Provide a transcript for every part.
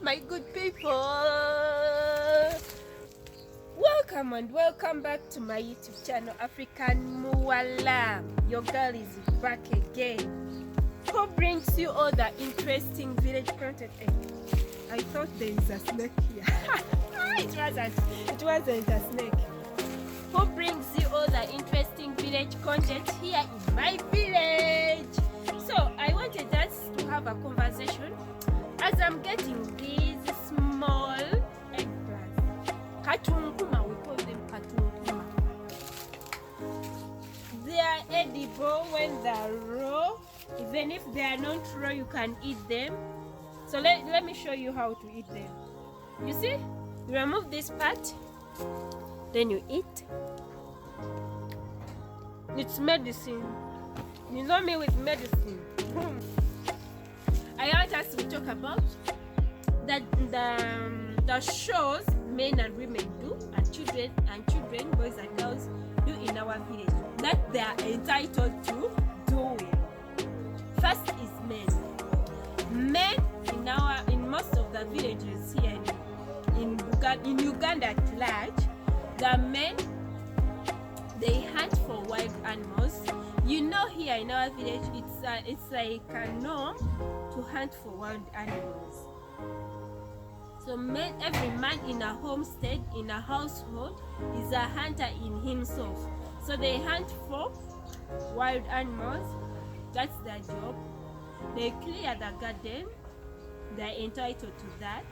my good people. Welcome and welcome back to my YouTube channel, African Muwala. Your girl is back again. Who brings you all the interesting village content? I thought there is a snake here. It wasn't a snake. Who brings you all the interesting village content here in my village? So I wanted us to have a conversation as I'm getting these small eggplants. Katunguma, we call them katunguma. They are edible when they're raw. Even if they are not raw, you can eat them. So let me show you how to eat them. You see, you remove this part, then you eat. It's medicine. You know me with medicine. I want us to talk about the chores men and women do, and children, boys and girls do in our village that they are entitled to doing. First is men. Men in most of the villages here in Uganda at large, the men, they hunt for wild animals. You know, here in our village, it's like a norm to hunt for wild animals. So every man in a homestead, in a household, is a hunter in himself. So they hunt for wild animals. That's their job. They clear the garden. They're entitled to that.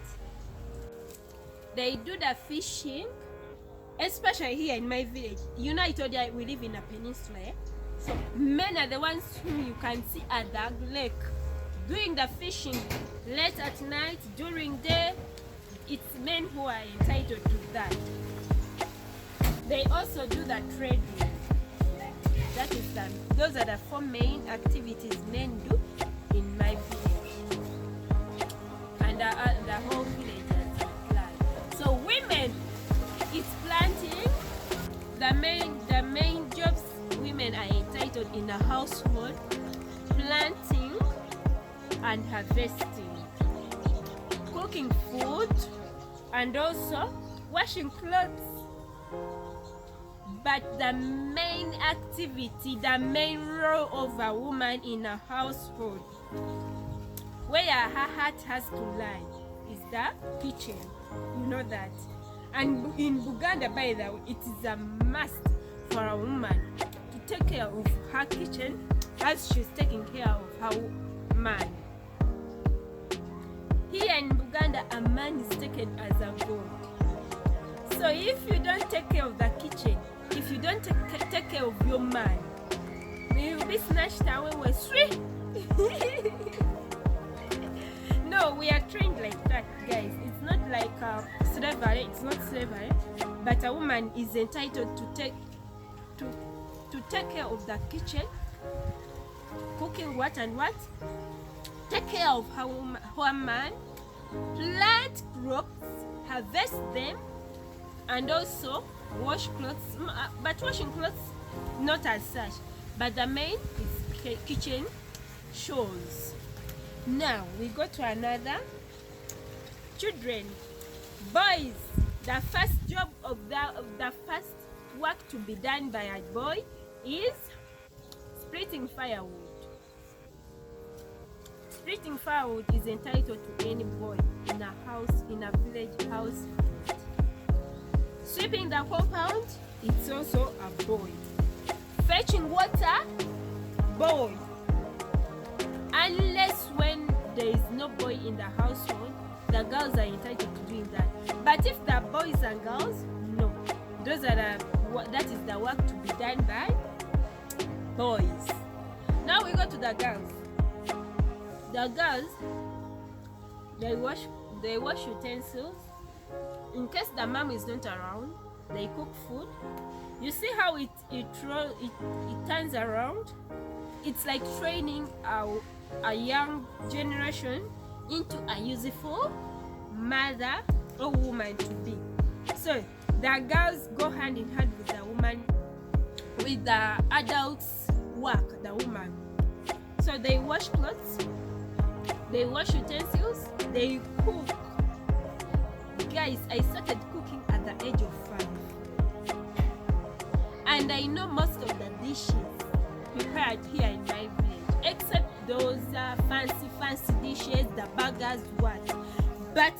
They do the fishing, especially here in my village. You know, I told you we live in a peninsula. So men are the ones whom you can see at the lake doing the fishing late at night, during day. It's men who are entitled to that. They also do the trading. That is those are the 4 main activities men do in my village, and the whole village has a plan. So women, it's planting. The main jobs women are entitled in a household: planting and harvesting, cooking food, and also washing clothes. But the main activity, the main role of a woman in a household, where her heart has to lie, is the kitchen. You know that. And in Buganda, by the way, it is a must for a woman to take care of her kitchen as she's taking care of her man. Here in Buganda, a man is taken as a god. So if you don't take care of the kitchen, if you don't take care of your man, you will be snatched away with sweet. No, we are trained like that, guys. It's not like slavery. It's not slavery, but a woman is entitled to take care of the kitchen, cooking what and what, take care of her man, plant crops, harvest them, and also wash clothes. But washing clothes not as such, but the main is kitchen chores. Now we go to another. Children, boys, the first job of the first work to be done by a boy is splitting firewood. Splitting firewood is entitled to any boy in a house, in a village house. Sweeping the compound, it's also a boy. Fetching water, boy. Unless when there is no boy in the household, the girls are entitled to doing that. But if the boys and girls, no. That is the work to be done by boys. Now we go to the girls. The girls, they wash utensils. In case the mom is not around, they cook food. You see how it turns around? It's like training a young generation into a useful mother or woman to be. So the girls go hand in hand with the woman, with the adults' work, the woman. So they wash clothes, they wash utensils, they cook. guys, I started cooking at the age of 5. And I know most of the dishes prepared here in my village, except those fancy dishes, the burgers, what. But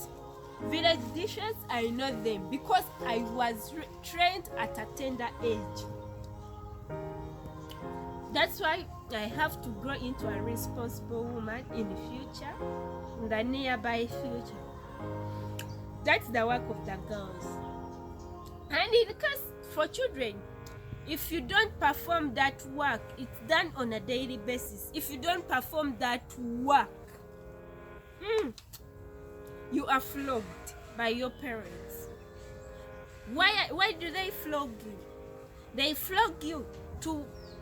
village dishes, I know them because I was trained at a tender age. That's why I have to grow into a responsible woman in the future, in the nearby future. That's the work of the girls. And in the case for children, if you don't perform that work, it's done on a daily basis. If you don't perform that work, you are flogged by your parents. Why do they flog you? They flog you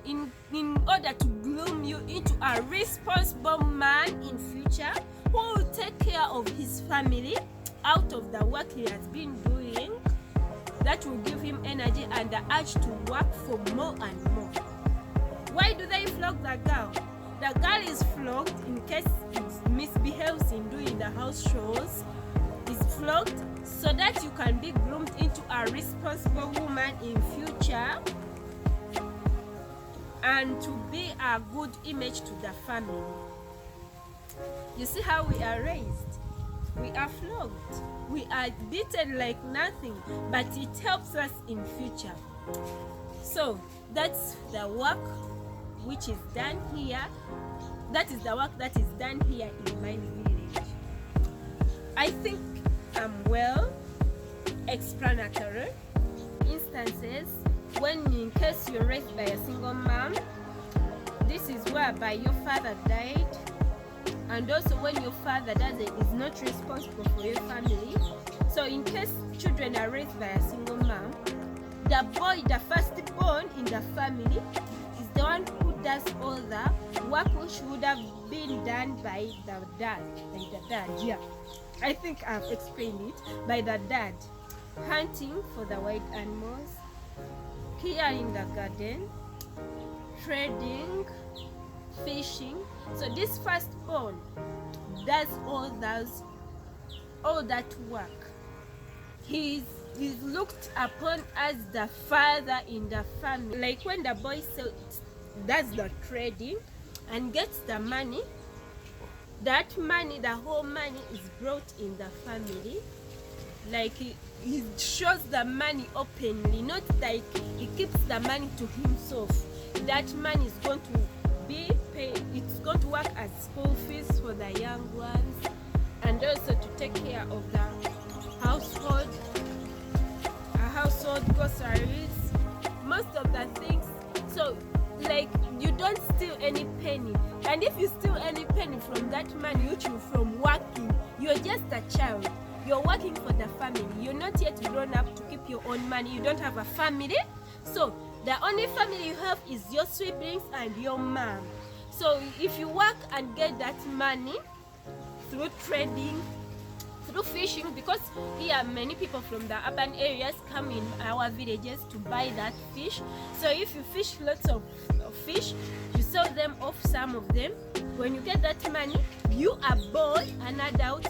in order to groom you into a responsible man in future who will take care of his family out of the work he has been doing. That will give him energy and the urge to work for more and more. Why do they flog the girl? The girl is flogged in case it misbehaves in doing the house chores. Is flogged so that you can be groomed into a responsible woman in future and to be a good image to the family. You see how we are raised? We are flogged. We are beaten like nothing, but it helps us in future. So that's the work which is done here. That is the work that is done here in my village. I think I'm well explanatory. Instances when in case you're raised by a single mom, this is whereby your father died, and also when your father is not responsible for your family. So in case children are raised by a single mom, the boy, the firstborn in the family, is the one who does all the work which would have been done by the dad. Yeah, I think I've explained it. By the dad, hunting for the wild animals, clearing the garden, trading, fishing. So this firstborn does all that work. He's looked upon as the father in the family. Like when the boy does the trading and gets the money, that money, the whole money is brought in the family. Like he shows the money openly, not like he keeps the money to himself. That money is going to be paid. It's going to work as school fees for the young ones, and also to take care of the household groceries, most of the things. So like you don't steal any penny, and if you steal any penny from that money which you from working, you're just a child. You're working for the family. You're not yet grown up to keep your own money. You don't have a family. So the only family you have is your siblings and your mom. So if you work and get that money through trading, through fishing, because here many people from the urban areas come in our villages to buy that fish. So if you fish lots of fish, you sell them off, some of them. When you get that money, you a boy, an adult,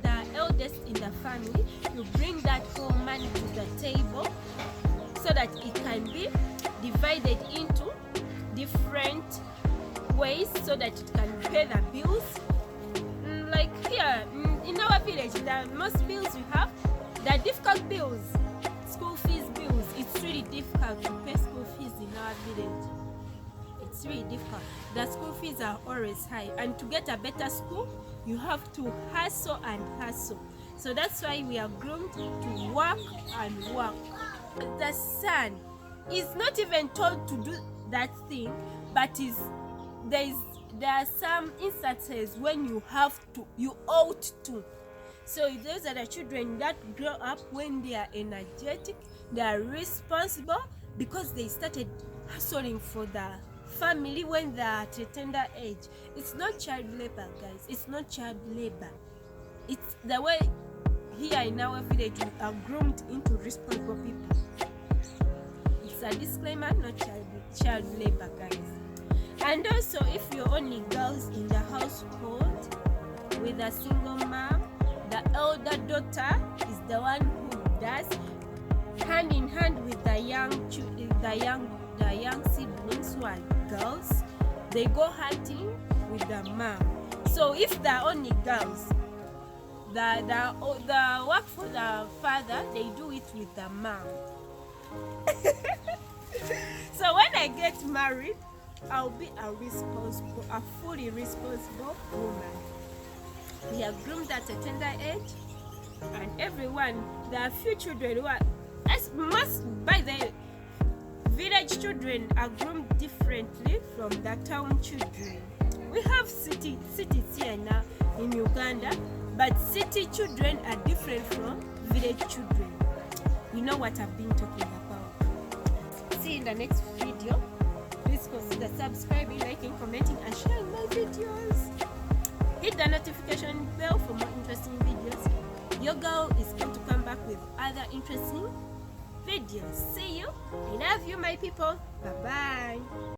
the eldest in the family, you bring that whole money to the table so that it can be divided into different ways so that it can pay the bills. Like here in our village, the most bills we have, the difficult bills, school fees bills. It's really difficult to pay school fees in our village. It's really difficult. The school fees are always high, and to get a better school, you have to hustle and hustle. So that's why we are groomed to work and work. The son is not even told to do that thing, but there are some instances when you have to, you ought to. So those are the children that grow up when they are energetic, they are responsible, because they started hustling for the family when they are at a tender age. It's not child labor, guys. It's not child labor. It's the way here in our village we are groomed into responsible people. It's a disclaimer, not child labor, guys. And also, if you're only girls in the household with a single mom, the elder daughter is the one who does, hand in hand with the young siblings who are girls. They go hunting with the mom. So if they're only girls, the work for the father, they do it with the mom. So when I get married, I'll be a fully responsible woman. We are groomed at a tender age, and everyone, there are few children who are, by the village children are groomed differently from the town children. We have cities here now in Uganda, but city children are different from village children. You know what I've been talking about. See you in the next video. Please consider subscribing, liking, commenting, and sharing my videos. Hit the notification bell for more interesting videos. Your girl is going to come back with other interesting videos. See you. I love you, my people. Bye bye.